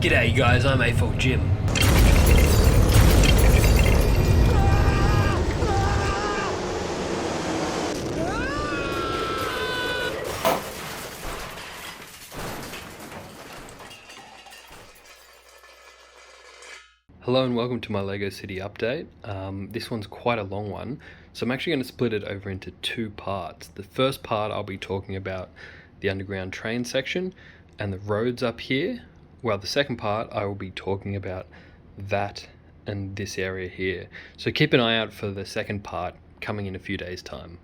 G'day guys, I'm AFOL Jim. Hello and welcome to my LEGO City update. This one's quite a long one, so I'm actually going to split it over into two parts. The first part I'll be talking about the underground train section and the roads up here, while the second part I will be talking about that and this area here. So keep an eye out for the second part coming in a few days' time.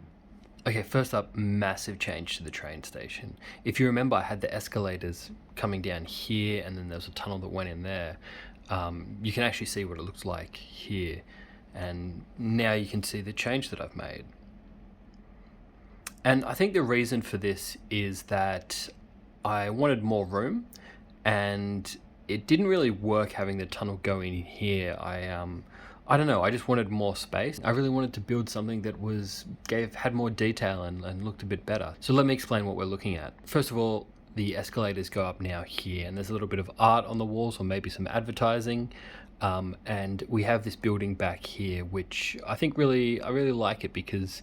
Okay, first up, massive change to the train station. If you remember, I had the escalators coming down here and then there's a tunnel that went in there. You can actually see what it looks like here, and now you can see the change that I've made. And I think the reason for this is that I wanted more room, and it didn't really work having the tunnel go in here. I don't know, I just wanted more space. I really wanted to build something that had more detail and looked a bit better. So let me explain what we're looking at. First of all, the escalators go up now here, and there's a little bit of art on the walls, or maybe some advertising, and we have this building back here, which I really like it because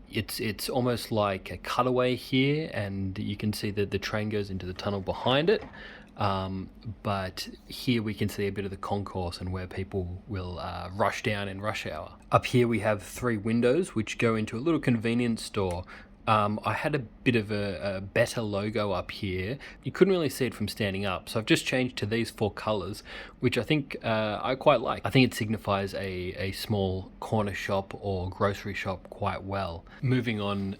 it's almost like a cutaway here, and you can see that the train goes into the tunnel behind it, but here we can see a bit of the concourse and where people will rush down in rush hour. Up here we have 3 windows which go into a little convenience store. I had a bit of a better logo up here. You couldn't really see it from standing up, so I've just changed to these 4 colors, which I think I quite like. I think it signifies a small corner shop or grocery shop quite well. Moving on,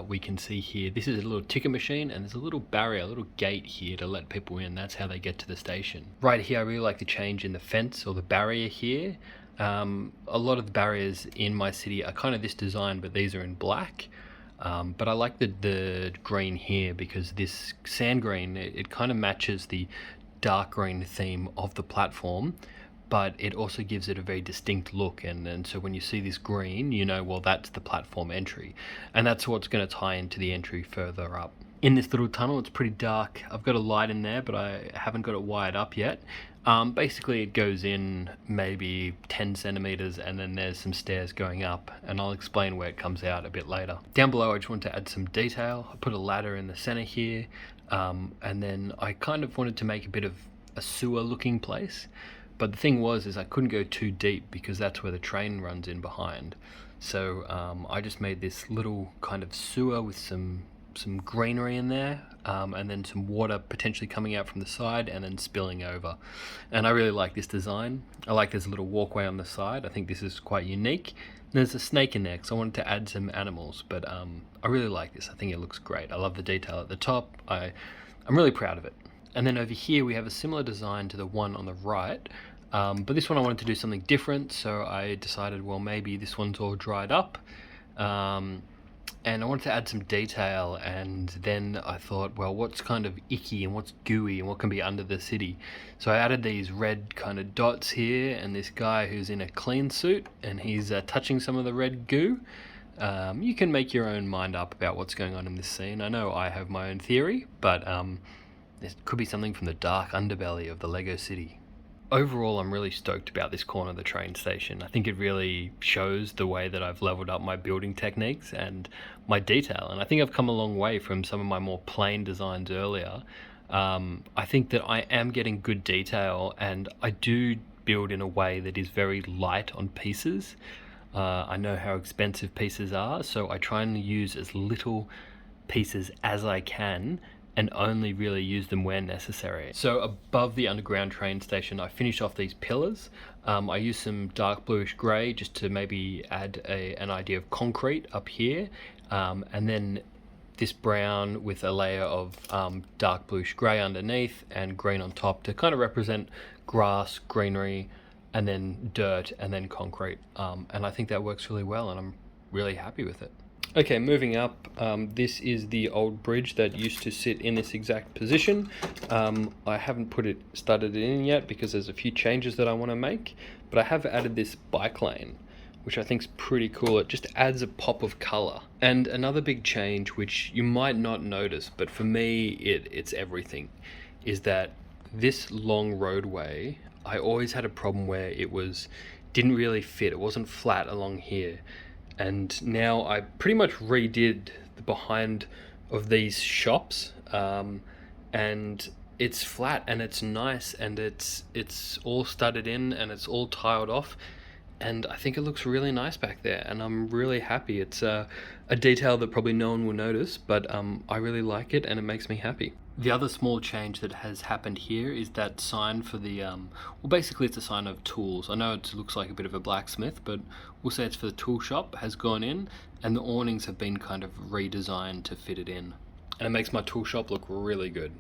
we can see here, this is a little ticket machine, and there's a little barrier, a little gate here to let people in. That's how they get to the station. Right here, I really like the change in the fence or the barrier here. A lot of the barriers in my city are kind of this design, but these are in black. But I like the green here because this sand green, it kind of matches the dark green theme of the platform, but it also gives it a very distinct look, and so when you see this green, you know, well, that's the platform entry, and that's what's going to tie into the entry further up. In this little tunnel, it's pretty dark. I've got a light in there, but I haven't got it wired up yet. Basically, it goes in maybe 10 centimeters, and then there's some stairs going up, and I'll explain where it comes out a bit later. Down below, I just want to add some detail. I put a ladder in the center here, and then I kind of wanted to make a bit of a sewer looking place. But the thing is I couldn't go too deep because that's where the train runs in behind. So I just made this little kind of sewer with some greenery in there, and then some water potentially coming out from the side and then spilling over. And I really like this design. I like there's a little walkway on the side. I think this is quite unique. And there's a snake in there because I wanted to add some animals, but I really like this. I think it looks great. I love the detail at the top. I'm really proud of it. And then over here we have a similar design to the one on the right, but this one I wanted to do something different, so I decided, well, maybe this one's all dried up, and I wanted to add some detail, and then I thought, well, what's kind of icky and what's gooey and what can be under the city? So I added these red kind of dots here, and this guy who's in a clean suit, and he's touching some of the red goo. You can make your own mind up about what's going on in this scene. I know I have my own theory, but it could be something from the dark underbelly of the LEGO City. Overall, I'm really stoked about this corner of the train station. I think it really shows the way that I've leveled up my building techniques and my detail, and I think I've come a long way from some of my more plain designs earlier. I think that I am getting good detail, and I do build in a way that is very light on pieces. I know how expensive pieces are, so I try and use as little pieces as I can and only really use them where necessary. So above the underground train station, I finished off these pillars. I used some dark bluish grey just to maybe add an idea of concrete up here, and then this brown with a layer of dark bluish grey underneath and green on top to kind of represent grass, greenery, and then dirt, and then concrete. And I think that works really well, and I'm really happy with it. Okay, moving up, this is the old bridge that used to sit in this exact position. I haven't started it in yet because there's a few changes that I want to make, but I have added this bike lane, which I think is pretty cool. It just adds a pop of color. And another big change, which you might not notice, but for me, it's everything, is that this long roadway, I always had a problem where didn't really fit. It wasn't flat along here. And now I pretty much redid the behind of these shops, and it's flat and it's nice and it's all studded in and it's all tiled off, and I think it looks really nice back there, and I'm really happy. It's a detail that probably no one will notice, but I really like it and it makes me happy. The other small change that has happened here is that sign for the, well, basically it's a sign of tools. I know it looks like a bit of a blacksmith, but we'll say it's for the tool shop, has gone in, and the awnings have been kind of redesigned to fit it in. And it makes my tool shop look really good.